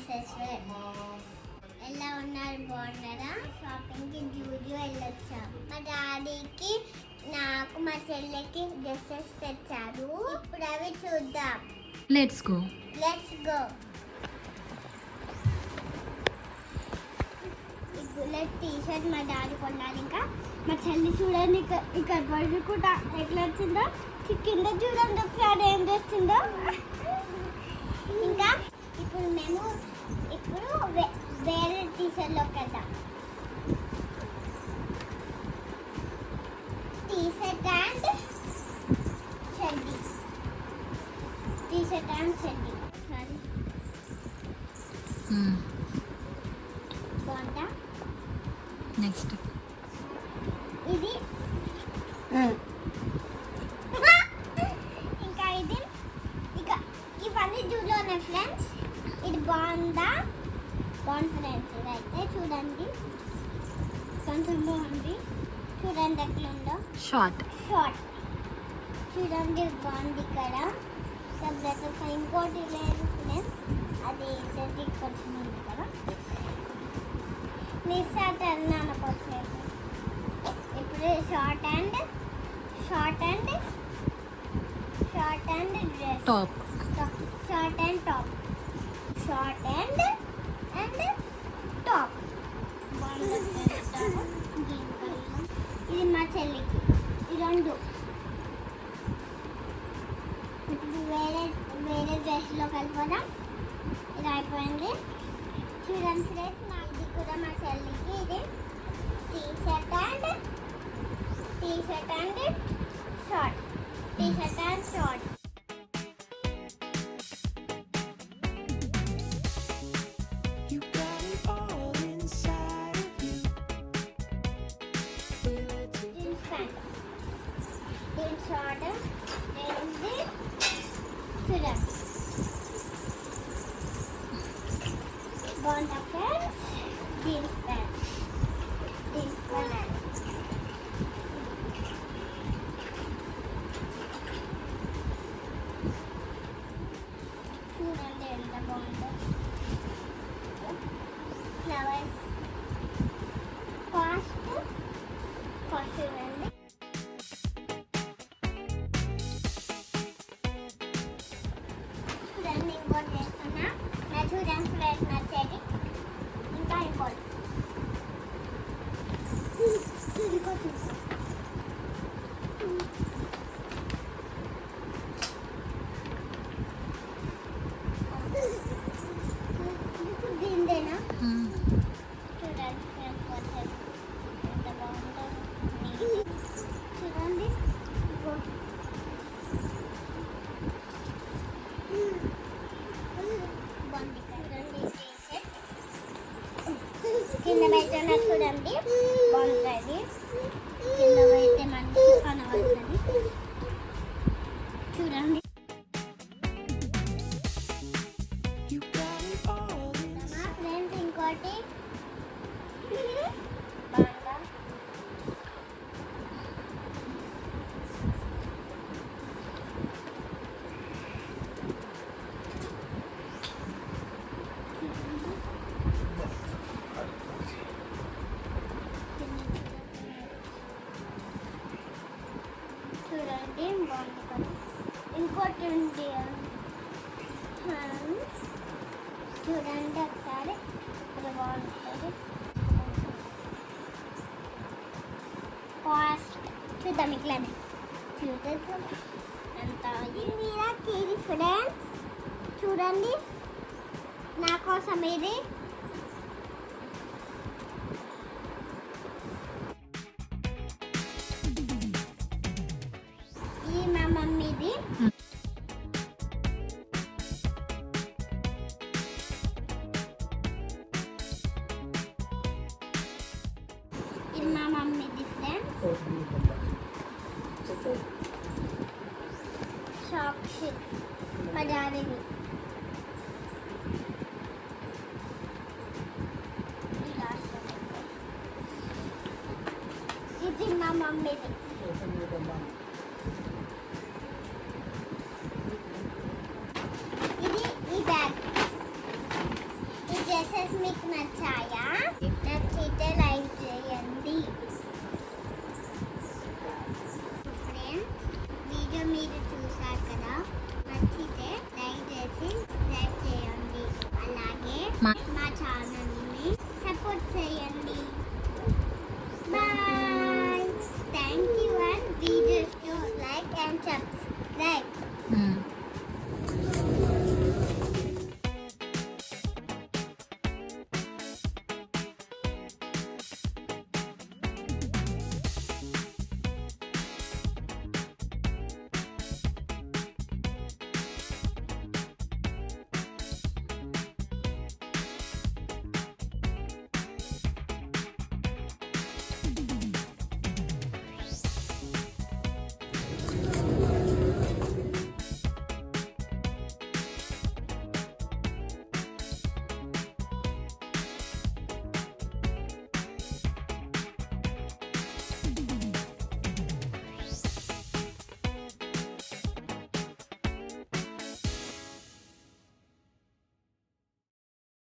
Dresses ఎలా ఉన్నారు, బాగున్నారా? షాపింగ్కి జూడియో వెళ్ళొచ్చాం. మా డాడీకి నాకు మా చెల్లెకి డ్రెస్సెస్ తెచ్చారు. ఇప్పుడు అవి చూద్దాం. Let's go. ఈ బుల్లెట్ టీ షర్ట్ మా డాడీ కొన్నాడు. ఇంకా మా చెల్లి చూడండి ఇక్కడ పడుకుంటా ఎట్లా వచ్చిందో. కింద చూడండి ఒకసారి ఏం చేస్తుందో. ఇంకా ఇప్పుడు మేము వేరే టీ షర్ట్లోకి వెళ్దాం. టీ షర్ట్ అండ్ చెడ్డీ. బాగుందా? నెక్స్ట్ ఇది ఇంకా ఇది ఇవన్నీ జూలోనే ఫ్రెండ్స్. ఇది బాగుందా? బాగుంది ఫ్రెండ్స్. ఇదైతే చూడండి కొంచెం బాగుంది. చూడండి ఎట్లా ఉందో. షార్ట్ చూడండి బాగుంది. ఇక్కడ ఇంకోటి లేదు ఫ్రెండ్స్, అది కొంచెం ఉంది కదా. మిస్ అన్నాను కొంచెం. ఇప్పుడు short and dress. Top. Short and top. ఇది మా చెల్లికి. ఈ రెండు ఇప్పుడు వేరే డ్రెస్లో కలిపోదాం. ఇది అయిపోయింది. చూడండి ఫ్రెండ్స్, ఇది కూడా మా చెల్లికి. ఇది టీ షర్ట్ అండ్ షార్ట్. బాగుంటా ఫ్రెండ్స్. జీన్స్ ప్యాంట్ చూడండి ఎంత బాగుందో. ఫ్లవర్స్ కాస్ట్ చూడండి. చూడండి ఇంకోటి చేస్తున్నా. చూడండి ఫ్రెండ్స్, నచ్చేది ఇంకా ఇంకోటి. దీందేనా? చూడండి ఫ్రెండ్స్, వచ్చేది ఎంత బాగుందో. చూడండి కింద పెట్టిన చూడండి బాగుంటుంది. కింద పెడితే మంచి కనబడుతుంది. చూడండి ఫ్రెండ్స్, ఇంకోటి బాగుందా? చూడండి బాగుంది కదా. ఇంకోటి ఉంది. చూడండి ఒకసారి, ఇది బాగుంటుంది. కాస్ట్ చూద్దాం. ఇట్లానే చూద్దాం ఎంత. ఇది ఫ్రెండ్స్ చూడండి నా కోసం. ఇది మా మమ్మీది. ఇది మా మమ్మీది ఫ్రెండ్స్. షాప్స్ మా డాడీది. ఇది మా మమ్మీది. మీకు నచ్చాయా?